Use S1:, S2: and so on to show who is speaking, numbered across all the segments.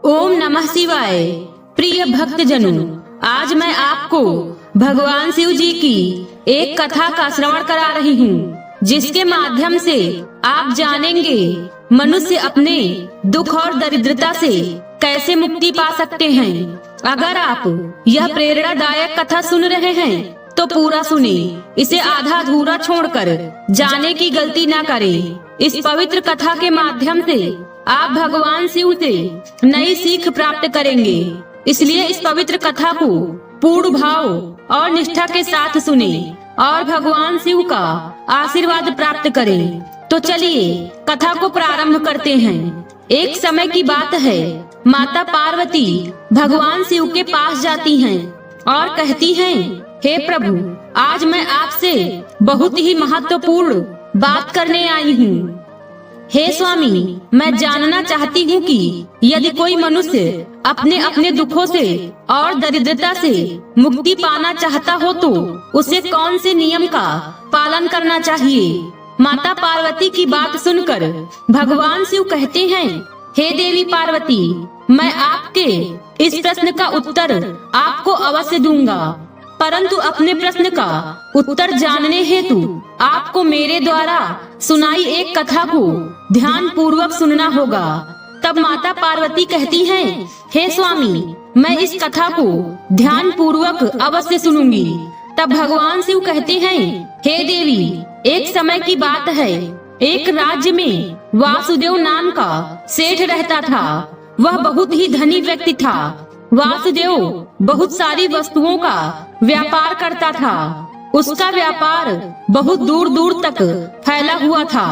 S1: ओम नमः शिवाय। प्रिय भक्तजनों, आज मैं आपको भगवान शिव जी की एक कथा का श्रवण करा रही हूँ, जिसके माध्यम से आप जानेंगे मनुष्य अपने दुख और दरिद्रता से कैसे मुक्ति पा सकते हैं। अगर आप यह प्रेरणादायक कथा सुन रहे हैं तो पूरा सुने, इसे आधा अधूरा छोड़कर जाने की गलती ना करें। इस पवित्र कथा के माध्यम से आप भगवान शिव से नई सीख प्राप्त करेंगे, इसलिए इस पवित्र कथा को पूर्ण भाव और निष्ठा के साथ सुने और भगवान शिव का आशीर्वाद प्राप्त करें। तो चलिए कथा को प्रारंभ करते हैं। एक समय की बात है, माता पार्वती भगवान शिव के पास जाती हैं और कहती हैं, हे प्रभु, आज मैं आपसे बहुत ही महत्वपूर्ण बात करने आई हूँ। हे स्वामी, मैं जानना चाहती हूँ कि यदि कोई मनुष्य अपने अपने दुखों से और दरिद्रता से मुक्ति पाना चाहता हो तो उसे कौन से नियम का पालन करना चाहिए। माता पार्वती की बात सुनकर भगवान शिव कहते हैं, हे देवी पार्वती, मैं आपके इस प्रश्न का उत्तर आपको अवश्य दूंगा, परंतु अपने प्रश्न का उत्तर जानने हेतु आपको मेरे द्वारा सुनाई एक कथा को ध्यान पूर्वक सुनना होगा। तब माता पार्वती कहती हैं, हे स्वामी, मैं इस कथा को ध्यान पूर्वक अवश्य सुनूंगी। तब भगवान शिव कहते हैं, हे देवी, एक समय की बात है, एक राज्य में वासुदेव नाम का सेठ रहता था। वह बहुत ही धनी व्यक्ति था। वासुदेव बहुत सारी वस्तुओं का व्यापार करता था। उसका व्यापार बहुत दूर दूर तक फैला हुआ था।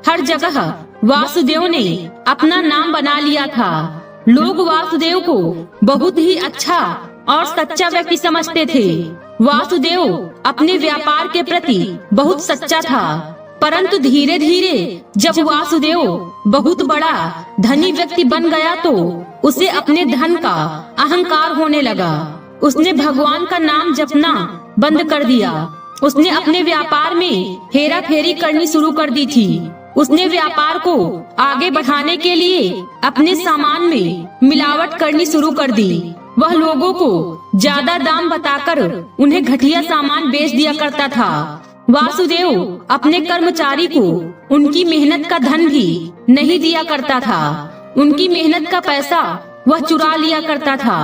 S1: हर जगह वासुदेव ने अपना नाम बना लिया था। लोग वासुदेव को बहुत ही अच्छा और सच्चा व्यक्ति समझते थे। वासुदेव अपने व्यापार के प्रति बहुत सच्चा था, परंतु धीरे धीरे जब वासुदेव बहुत बड़ा धनी व्यक्ति बन गया तो उसे अपने धन का अहंकार होने लगा। उसने भगवान का नाम जपना बंद कर दिया। उसने अपने व्यापार में हेरा फेरी करनी शुरू कर दी थी। उसने व्यापार को आगे बढ़ाने के लिए अपने सामान में मिलावट करनी शुरू कर दी। वह लोगों को ज्यादा दाम बताकर उन्हें घटिया सामान बेच दिया करता था। वासुदेव अपने कर्मचारी को उनकी मेहनत का धन भी नहीं दिया करता था। उनकी मेहनत का पैसा वह चुरा लिया करता था।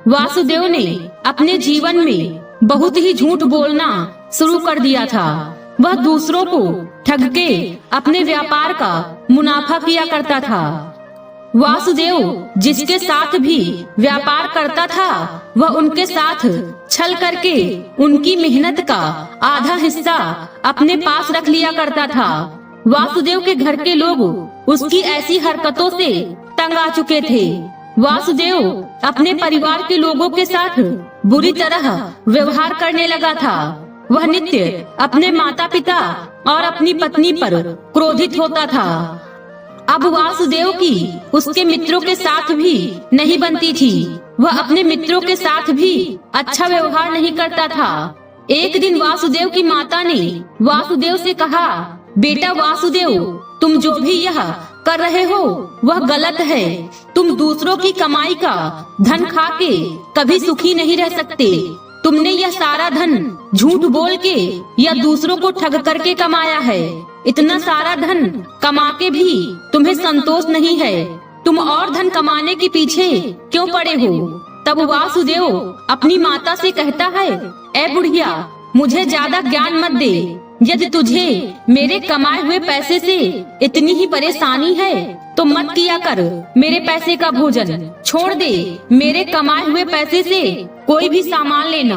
S1: वासुदेव ने अपने जीवन में बहुत ही झूठ बोलना शुरू कर दिया था। वह दूसरों को ठग के अपने व्यापार का मुनाफा किया करता था। वासुदेव जिसके साथ भी व्यापार करता था, वह उनके साथ छल करके उनकी मेहनत का आधा हिस्सा अपने पास रख लिया करता था। वासुदेव के घर के लोग उसकी ऐसी हरकतों से तंग आ चुके थे। वासुदेव अपने परिवार के लोगों के साथ बुरी तरह व्यवहार करने लगा था। वह नित्य अपने माता पिता और अपनी पत्नी पर क्रोधित होता था। अब वासुदेव की उसके मित्रों के साथ भी नहीं बनती थी। वह अपने मित्रों के साथ भी अच्छा व्यवहार नहीं करता था। एक दिन वासुदेव की माता ने वासुदेव से कहा, बेटा वासुदेव, तुम जो भी यह कर रहे हो वह गलत है। तुम दूसरों की कमाई का धन खा के कभी सुखी नहीं रह सकते। तुमने यह सारा धन झूठ बोल के या दूसरों को ठग करके कमाया है। इतना सारा धन कमा के भी तुम्हें संतोष नहीं है। तुम और धन कमाने के पीछे क्यों पड़े हो। तब वासुदेव अपनी माता से कहता है, ए बुढ़िया, मुझे ज्यादा ज्ञान मत दे। यदि तुझे मेरे कमाए हुए पैसे से इतनी ही परेशानी है तो मत किया कर मेरे पैसे का भोजन। छोड़ दे, मेरे कमाए हुए पैसे से कोई भी सामान लेना।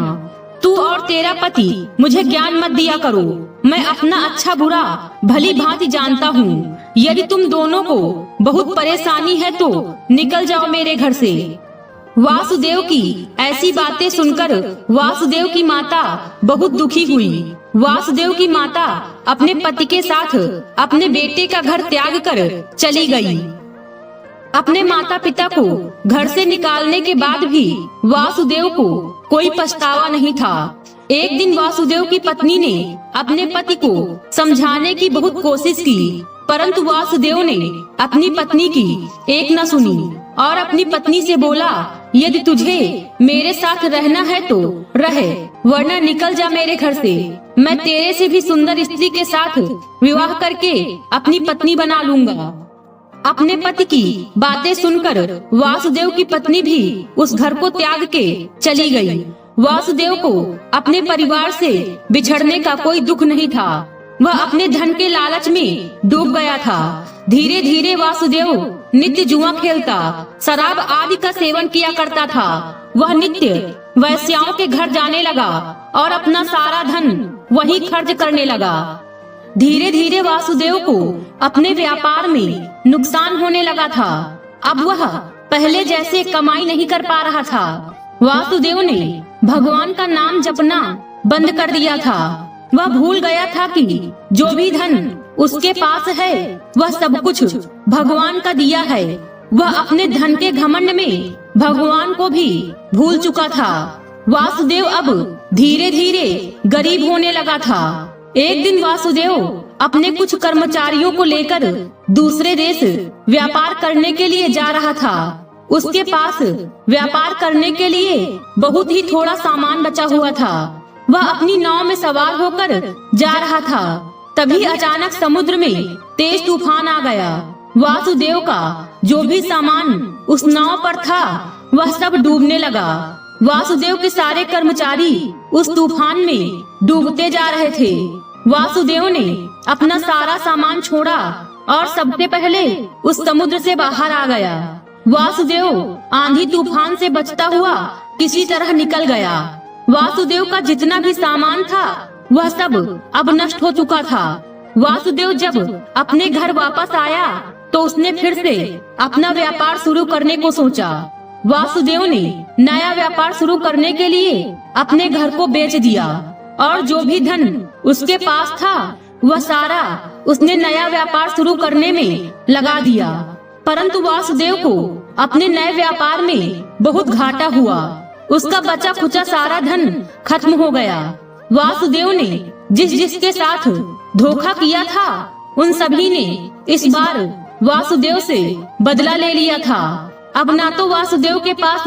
S1: तू और तेरा पति मुझे ज्ञान मत दिया करो। मैं अपना अच्छा बुरा भली भांति जानता हूँ। यदि तुम दोनों को बहुत परेशानी है तो निकल जाओ मेरे घर से। वासुदेव की ऐसी बातें सुनकर वासुदेव की माता बहुत दुखी हुई। वासुदेव की माता अपने पति के साथ अपने बेटे का घर त्याग कर चली गई। अपने माता पिता को घर से निकालने के बाद भी वासुदेव को कोई पछतावा नहीं था। एक दिन वासुदेव की पत्नी ने अपने पति को समझाने की बहुत कोशिश की, परंतु वासुदेव ने अपनी पत्नी की एक न सुनी। और अपनी पत्नी से बोला, यदि तुझे मेरे साथ रहना है तो रहे, वरना निकल जा मेरे घर से। मैं तेरे से भी सुंदर स्त्री के साथ विवाह करके अपनी पत्नी बना लूंगा। अपने पति की बातें सुनकर वासुदेव की पत्नी भी उस घर को त्याग के चली गई। वासुदेव को अपने परिवार से बिछड़ने का कोई दुख नहीं था। वह अपने धन के लालच में डूब गया था। धीरे धीरे वासुदेव नित्य जुआ खेलता, शराब आदि का सेवन किया करता था। वह नित्य वैश्याओं के घर जाने लगा और अपना सारा धन वहीं खर्च करने लगा। धीरे धीरे वासुदेव को अपने व्यापार में नुकसान होने लगा था। अब वह पहले जैसे कमाई नहीं कर पा रहा था। वासुदेव ने भगवान का नाम जपना बंद कर दिया था। वह भूल गया था कि जो भी धन उसके पास है वह सब कुछ भगवान का दिया है। वह अपने धन के घमंड में भगवान को भी भूल चुका था। वासुदेव अब धीरे धीरे गरीब होने लगा था। एक दिन वासुदेव अपने कुछ कर्मचारियों को लेकर दूसरे देश व्यापार करने के लिए जा रहा था। उसके पास व्यापार करने के लिए बहुत ही थोड़ा सामान बचा हुआ था। वह अपनी नाव में सवार होकर जा रहा था। तभी अचानक समुद्र में तेज तूफान आ गया। वासुदेव का जो भी सामान उस नाव पर था वह सब डूबने लगा। वासुदेव के सारे कर्मचारी उस तूफान में डूबते जा रहे थे। वासुदेव ने अपना सारा सामान छोड़ा और सबसे पहले उस समुद्र से बाहर आ गया। वासुदेव आंधी तूफान से बचता हुआ किसी तरह निकल गया। वासुदेव का जितना भी सामान था वह सब अब नष्ट हो चुका था। वासुदेव जब अपने घर वापस आया तो उसने फिर से अपना व्यापार शुरू करने को सोचा। वासुदेव ने नया व्यापार शुरू करने के लिए अपने घर को बेच दिया और जो भी धन उसके पास था वह सारा उसने नया व्यापार शुरू करने में लगा दिया। परंतु वासुदेव को अपने नए व्यापार में बहुत घाटा हुआ। उसका बचा खुचा सारा धन खत्म हो गया। वासुदेव ने जिसके साथ धोखा किया था उन सभी ने इस बार वासुदेव से बदला ले लिया था। अब ना तो वासुदेव के पास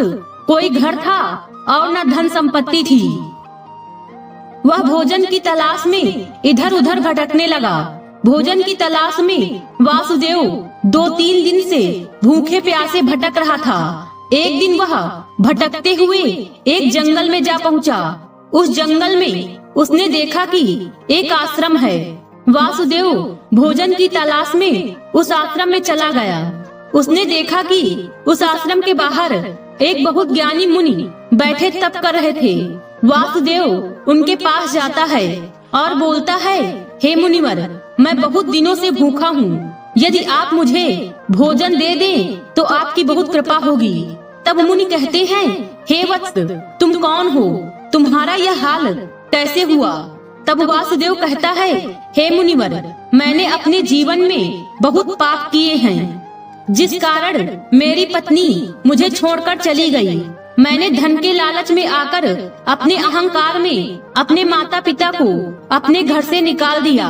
S1: कोई घर था और न धन संपत्ति थी। वह भोजन की तलाश में इधर उधर भटकने लगा। भोजन की तलाश में वासुदेव 2-3 दिन से भूखे प्यासे भटक रहा था। एक दिन वह भटकते हुए एक जंगल में जा पहुंचा। उस जंगल में उसने देखा कि एक आश्रम है। वासुदेव भोजन की तलाश में उस आश्रम में चला गया। उसने देखा कि उस आश्रम के बाहर एक बहुत ज्ञानी मुनि बैठे तप कर रहे थे। वासुदेव उनके पास जाता है और बोलता है, हे मुनिवर, मैं बहुत दिनों से भूखा हूँ। यदि आप मुझे भोजन दे दें तो आपकी बहुत कृपा होगी। तब मुनि कहते हैं, हे वत्स, तुम कौन हो? तुम्हारा यह हाल कैसे हुआ? तब वासुदेव कहता है, हे मुनिवर, मैंने अपने जीवन में बहुत पाप किए हैं, जिस कारण मेरी पत्नी मुझे छोड़कर चली गई। मैंने धन के लालच में आकर अपने अहंकार में अपने माता पिता को अपने घर से निकाल दिया।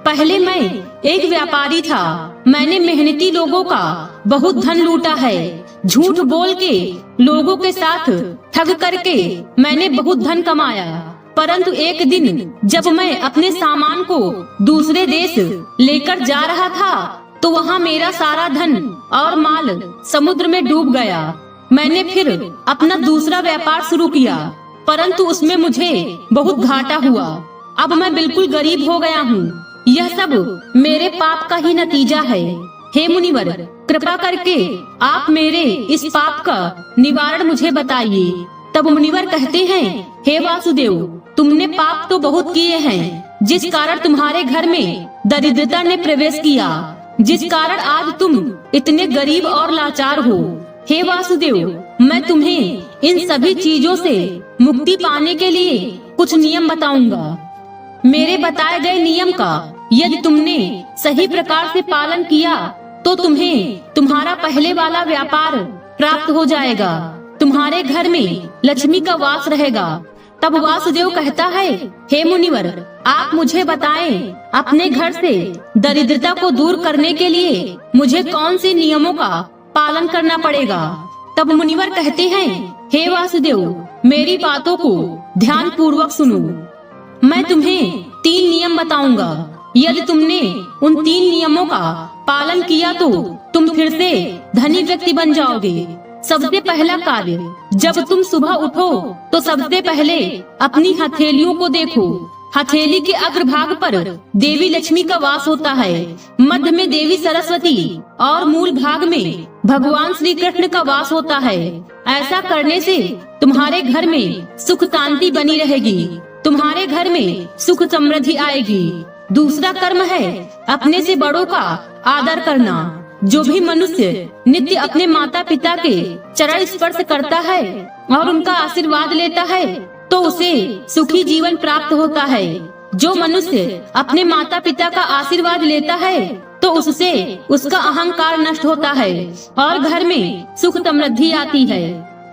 S1: पहले मैं एक व्यापारी था। मैंने मेहनती लोगों का बहुत धन लूटा है। झूठ बोल के लोगों के साथ ठग करके मैंने बहुत धन कमाया। परंतु एक दिन जब मैं अपने सामान को दूसरे देश लेकर जा रहा था तो वहाँ मेरा सारा धन और माल समुद्र में डूब गया। मैंने फिर अपना दूसरा व्यापार शुरू किया, परंतु उसमें मुझे बहुत घाटा हुआ। अब मैं बिल्कुल गरीब हो गया हूँ। यह सब मेरे पाप का ही नतीजा है। हे मुनिवर, कृपा करके आप मेरे इस पाप का निवारण मुझे बताइए। तब मुनिवर कहते हैं, हे वासुदेव, तुमने पाप तो बहुत किए हैं, जिस कारण तुम्हारे घर में दरिद्रता ने प्रवेश किया, जिस कारण आज तुम इतने गरीब और लाचार हो। हे वासुदेव, मैं तुम्हें इन सभी चीजों से मुक्ति पाने के लिए कुछ नियम बताऊंगा। मेरे बताए गए नियम का यदि तुमने सही प्रकार से पालन किया तो तुम्हें तुम्हारा पहले वाला व्यापार प्राप्त हो जाएगा। तुम्हारे घर में लक्ष्मी का वास रहेगा। तब वासुदेव कहता है, हे मुनिवर, आप मुझे बताएं, अपने घर से दरिद्रता को दूर करने के लिए मुझे कौन से नियमों का पालन करना पड़ेगा। तब मुनिवर कहते हैं, हे वासुदेव, मेरी बातों को ध्यान पूर्वक सुनो। मैं तुम्हें 3 नियम बताऊंगा। यदि तुमने उन 3 नियमों का पालन किया तो तुम फिर से धनी व्यक्ति बन जाओगे। सबसे पहला कार्य, जब तुम सुबह उठो तो सबसे पहले अपनी हथेलियों को देखो। हथेली के अग्रभाग पर देवी लक्ष्मी का वास होता है, मध्य में देवी सरस्वती और मूल भाग में भगवान श्री कृष्ण का वास होता है। ऐसा करने से तुम्हारे घर में सुख शांति बनी रहेगी, तुम्हारे घर में सुख समृद्धि आएगी। दूसरा कर्म है अपने से बड़ों का आदर करना। जो भी मनुष्य नित्य अपने माता पिता के चरण स्पर्श करता है और उनका आशीर्वाद लेता है तो उसे सुखी जीवन प्राप्त होता है। जो मनुष्य अपने माता पिता का आशीर्वाद लेता है तो उससे उसका अहंकार नष्ट होता है और घर में सुख समृद्धि आती है।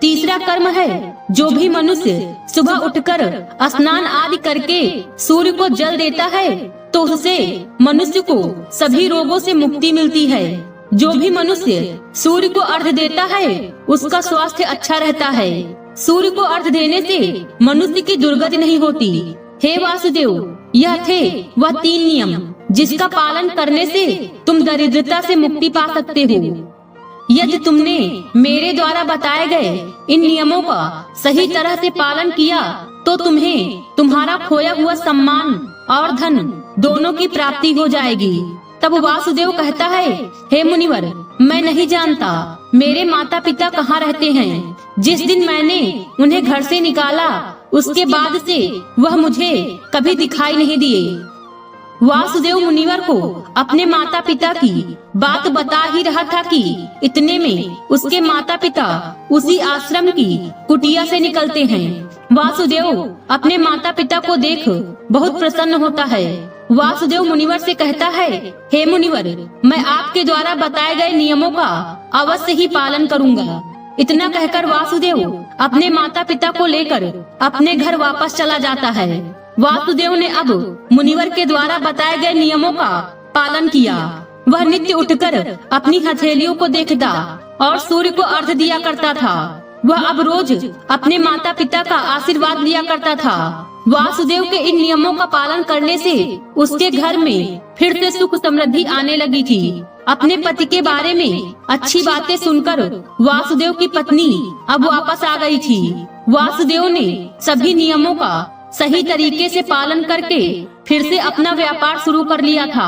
S1: तीसरा कर्म है, जो भी मनुष्य सुबह उठकर स्नान आदि करके सूर्य को जल देता है तो उससे मनुष्य को सभी रोगों से मुक्ति मिलती है। जो भी मनुष्य सूर्य को अर्घ्य देता है उसका स्वास्थ्य अच्छा रहता है। सूर्य को अर्घ्य देने से मनुष्य की दुर्गति नहीं होती। हे वासुदेव, यह थे वह 3 नियम जिसका पालन करने से तुम दरिद्रता से मुक्ति पा सकते हो। यदि तुमने मेरे द्वारा बताए गए इन नियमों का सही तरह से पालन किया तो तुम्हें तुम्हारा खोया हुआ सम्मान और धन दोनों की प्राप्ति हो जाएगी। तब वासुदेव कहता है, हे मुनिवर, मैं नहीं जानता मेरे माता पिता कहाँ रहते हैं। जिस दिन मैंने उन्हें घर से निकाला उसके बाद से वह मुझे कभी दिखाई नहीं दिए। वासुदेव मुनिवर को अपने माता पिता की बात बता ही रहा था कि इतने में उसके माता पिता उसी आश्रम की कुटिया से निकलते हैं। वासुदेव अपने माता पिता को देख बहुत प्रसन्न होता है। वासुदेव मुनिवर से कहता है, हे मुनिवर, मैं आपके द्वारा बताए गए नियमों का अवश्य ही पालन करूंगा। इतना कहकर वासुदेव अपने माता पिता को लेकर अपने घर वापस चला जाता है। वासुदेव ने अब मुनिवर के द्वारा बताए गए नियमों का पालन किया। वह नित्य उठकर अपनी हथेलियों को देखता और सूर्य को अर्घ्य दिया करता था। वह अब रोज अपने माता पिता का आशीर्वाद लिया करता था। वासुदेव के इन नियमों का पालन करने से उसके घर में फिर से सुख समृद्धि आने लगी थी। अपने पति के बारे में अच्छी बातें सुनकर वासुदेव की पत्नी अब वापस आ गई थी। वासुदेव ने सभी नियमों का सही तरीके से पालन करके फिर से अपना व्यापार शुरू कर लिया था।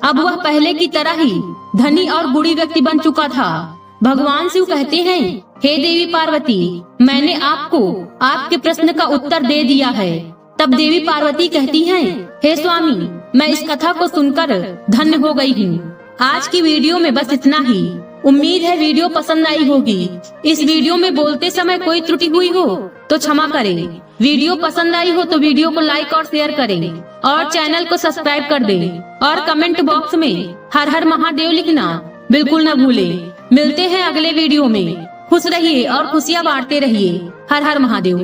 S1: अब वह पहले की तरह ही धनी और गुणी व्यक्ति बन चुका था। भगवान शिव कहते हैं, हे देवी पार्वती, मैंने आपको आपके प्रश्न का उत्तर दे दिया है। तब देवी पार्वती कहती हैं, हे स्वामी, मैं इस कथा को सुनकर धन्य हो गई हूँ। आज की वीडियो में बस इतना ही। उम्मीद है वीडियो पसंद आई होगी। इस वीडियो में बोलते समय कोई त्रुटि हुई हो तो क्षमा करें। वीडियो पसंद आई हो तो वीडियो को लाइक और शेयर करें और चैनल को सब्सक्राइब कर दें और कमेंट बॉक्स में हर हर महादेव लिखना बिल्कुल न भूलें। मिलते हैं अगले वीडियो में। खुश रहिए और खुशियाँ बांटते रहिए। हर हर महादेव।